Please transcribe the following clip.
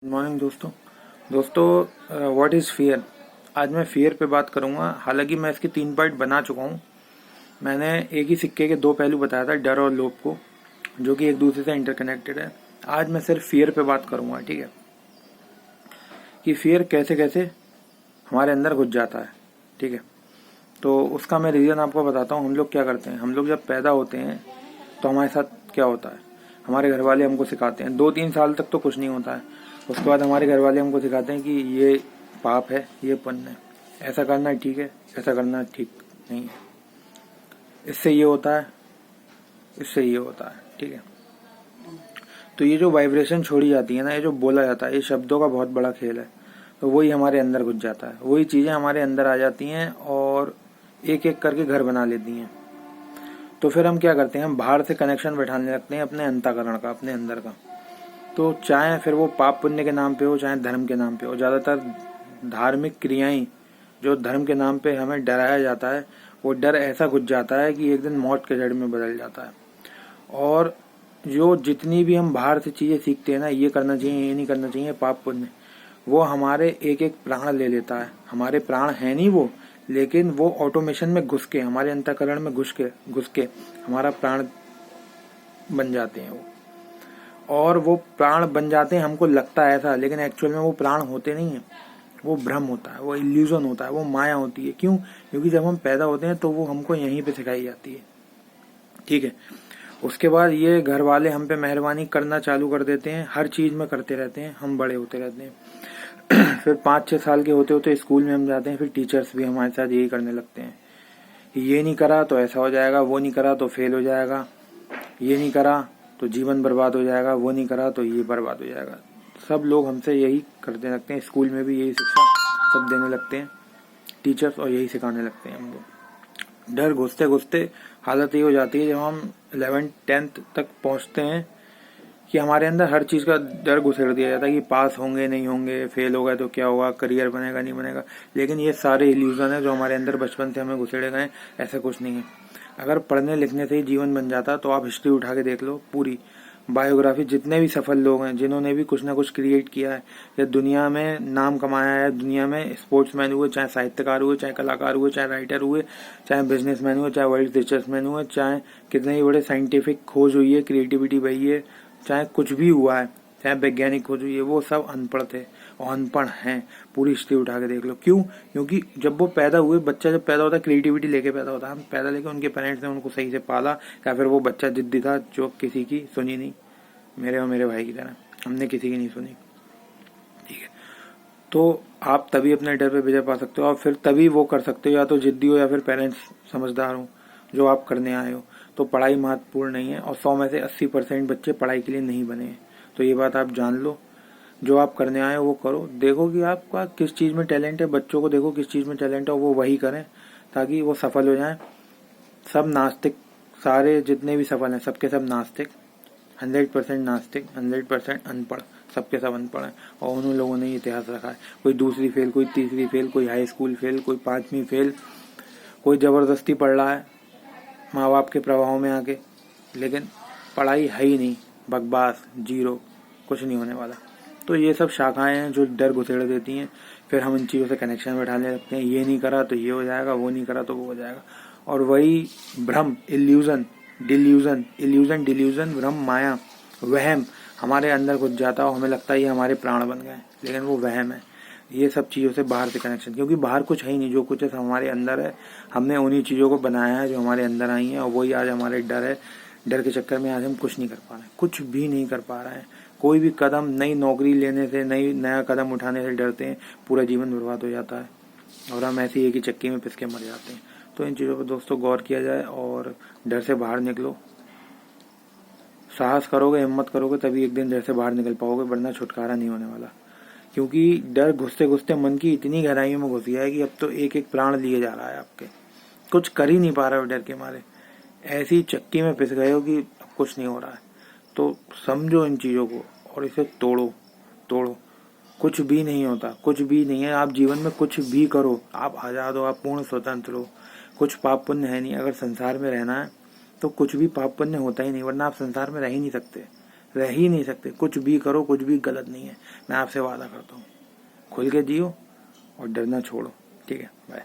Good morning दोस्तों what is fear. आज मैं फियर पे बात करूंगा। हालांकि मैं इसके 3 पार्ट बना चुका हूं। मैंने एक ही सिक्के के 2 पहलू बताया था, डर और लोभ को, जो कि एक दूसरे से इंटरकनेक्टेड है। आज मैं सिर्फ फियर पे बात करूंगा, ठीक है, कि फियर कैसे कैसे हमारे अंदर घुस जाता है। ठीक है, तो उसका मैं रीज़न आपको बताता हूँ। हम लोग क्या करते हैं, हम लोग जब पैदा होते हैं तो हमारे साथ क्या होता है, हमारे घर वाले हमको सिखाते हैं। 2-3 साल तक तो कुछ नहीं होता है। उसके बाद हमारे घर वाले हमको सिखाते हैं कि ये पाप है, ये पुण्य है, ऐसा करना ठीक है, ऐसा करना ठीक नहीं है, इससे ये होता है, इससे ये होता है। ठीक है, तो ये जो वाइब्रेशन छोड़ी जाती है ना, ये जो बोला जाता है, ये शब्दों का बहुत बड़ा खेल है। तो वही हमारे अंदर घुस जाता है, वही चीज़ें हमारे अंदर आ जाती हैं और एक एक करके घर बना लेती हैं। तो फिर हम क्या करते हैं, हम बाहर से कनेक्शन बैठाने लगते हैं अपने अंतःकरण का, अपने अंदर का। तो चाहे फिर वो पाप पुण्य के नाम पे हो, चाहे धर्म के नाम पे हो, ज़्यादातर धार्मिक क्रियाएं जो धर्म के नाम पे हमें डराया जाता है, वो डर ऐसा घुस जाता है कि एक दिन मौत के जड़ में बदल जाता है। और जो जितनी भी हम बाहर से चीज़ें सीखते हैं ना, ये करना चाहिए, ये नहीं करना चाहिए, पाप पुण्य, वो हमारे एक एक प्राण ले लेता है। हमारे प्राण है नहीं वो, लेकिन वो ऑटोमेशन में घुस के, हमारे अंतःकरण में घुस के हमारा प्राण बन जाते हैं वो। और वो प्राण बन जाते हैं, हमको लगता है ऐसा, लेकिन एक्चुअल में वो प्राण होते नहीं है। वो भ्रम होता है, वो इल्यूजन होता है, वो माया होती है। क्यों? क्योंकि जब हम पैदा होते हैं तो वो हमको यहीं पे सिखाई जाती है। ठीक है, उसके बाद ये घर वाले हम पे मेहरबानी करना चालू कर देते हैं, हर चीज में करते रहते हैं, हम बड़े होते रहते हैं। फिर 5-6 साल के होते होते स्कूल में हम जाते हैं, फिर टीचर्स भी हमारे साथ यही करने लगते हैं। ये नहीं करा तो ऐसा हो जाएगा, वो नहीं करा तो फेल हो जाएगा, ये नहीं करा तो जीवन बर्बाद हो जाएगा, वो नहीं करा तो ये बर्बाद हो जाएगा। सब लोग हमसे यही करते लगते हैं, स्कूल में भी यही शिक्षा सब देने लगते हैं टीचर्स, और यही सिखाने लगते हैं हमको। डर घुसते घुसते हालत ये हो जाती है जब हम 11th-10th तक पहुंचते हैं कि हमारे अंदर हर चीज़ का डर घुसेड़ दिया जाता है कि पास होंगे नहीं होंगे, फेल हो गए तो क्या होगा, करियर बनेगा नहीं बनेगा। लेकिन ये सारे इल्यूजन है जो हमारे अंदर बचपन से हमें घुसेड़े गए, ऐसा कुछ नहीं है। अगर पढ़ने लिखने से ही जीवन बन जाता तो आप हिस्ट्री उठा के देख लो, पूरी बायोग्राफी, जितने भी सफल लोग हैं जिन्होंने भी कुछ ना कुछ क्रिएट किया है या दुनिया में नाम कमाया है, दुनिया में स्पोर्ट्समैन हुए, चाहे साहित्यकार हुए, चाहे कलाकार हुए, चाहे राइटर हुए, चाहे बिजनेसमैन हुए, चाहे वर्ल्ड रिचेस्टमैन हुए, चाहे कितने ही बड़े साइंटिफिक खोज हुई है, क्रिएटिविटी बढ़ी है, चाहे कुछ भी हुआ है, चाहे वैज्ञानिक खोज हुई है, वो सब अनपढ़ थे और अनपढ़ हैं। पूरी हिस्ट्री उठा के देख लो। क्यों? क्योंकि जब वो पैदा हुए, बच्चा जब पैदा होता है क्रिएटिविटी लेके पैदा होता है। हम पैदा लेके, उनके पेरेंट्स ने उनको सही से पाला, या फिर वो बच्चा जिद्दी था जो किसी की सुनी नहीं, मेरे और मेरे भाई की तरह हमने किसी की नहीं सुनी। ठीक है, तो आप तभी अपने डर पे विजय पा सकते हो, और फिर तभी वो कर सकते हो, या तो जिद्दी हो या फिर पेरेंट्स समझदार हो जो आप करने आए हो। तो पढ़ाई महत्वपूर्ण नहीं है, और 100 में से 80% बच्चे पढ़ाई के लिए नहीं बने हैं। तो ये बात आप जान लो, जो आप करने आए हो वो करो। देखो कि आपका किस चीज़ में टैलेंट है, बच्चों को देखो किस चीज़ में टैलेंट है, वो वही करें ताकि वो सफल हो जाएं। सब नास्तिक, सारे जितने भी सफल हैं सबके सब नास्तिक, 100% नास्तिक, 100% अनपढ़, सबके सब अनपढ़ हैं। और उन लोगों ने इतिहास रखा है, कोई दूसरी फेल, कोई तीसरी फेल, कोई हाई स्कूल फेल, कोई 5वीं फेल, कोई जबरदस्ती पढ़ रहा है माँ बाप के प्रभाव में आके, लेकिन पढ़ाई है ही नहीं, बकवास, जीरो, कुछ नहीं होने वाला। तो ये सब शाखाएं हैं जो डर घुसेड़ देती हैं। फिर हम इन चीज़ों से कनेक्शन बैठाने लगते हैं, ये नहीं करा तो ये हो जाएगा, वो नहीं करा तो वो हो जाएगा। और वही भ्रम, इल्यूजन, डिल्यूजन, भ्रम, माया, वहम हमारे अंदर घुस जाता है और हमें लगता है ये हमारे प्राण बन गए, लेकिन वो वहम है। ये सब चीज़ों से बाहर से कनेक्शन, क्योंकि बाहर कुछ है ही नहीं, जो कुछ है हमारे अंदर है। हमने उन्हीं चीज़ों को बनाया है जो हमारे अंदर आई हैं, और वही आज हमारे डर है। डर के चक्कर में आज हम कुछ नहीं कर पा रहे हैं, कुछ भी नहीं कर पा रहे हैं। कोई भी कदम, नई नौकरी लेने से, नया कदम उठाने से डरते हैं, पूरा जीवन बर्बाद हो जाता है और हम ऐसी एक ही चक्की में पिस के मर जाते हैं। तो इन चीज़ों पर दोस्तों गौर किया जाए और डर से बाहर निकलो। साहस करोगे, हिम्मत करोगे, तभी एक दिन डर से बाहर निकल पाओगे, वरना छुटकारा नहीं होने वाला। क्योंकि डर घुसते घुसते मन की इतनी गहराइयों में घुस गया है कि अब तो एक एक प्राण लिए जा रहा है आपके, कुछ कर ही नहीं पा रहे हो डर के मारे। ऐसी चक्की में पिस गए हो कि अब कुछ नहीं हो रहा है। तो समझो इन चीज़ों को और इसे तोड़ो, तोड़ो। कुछ भी नहीं होता, कुछ भी नहीं है। आप जीवन में कुछ भी करो, आप आज़ाद हो, आप पूर्ण स्वतंत्र हो। कुछ पाप पुण्य है नहीं। अगर संसार में रहना है तो कुछ भी पाप पुण्य होता ही नहीं, वरना आप संसार में रह ही नहीं सकते। रह ही नहीं सकते। कुछ भी करो, कुछ भी गलत नहीं है, मैं आपसे वादा करता हूँ। खुल के जियो और डरना छोड़ो। ठीक है, बाय।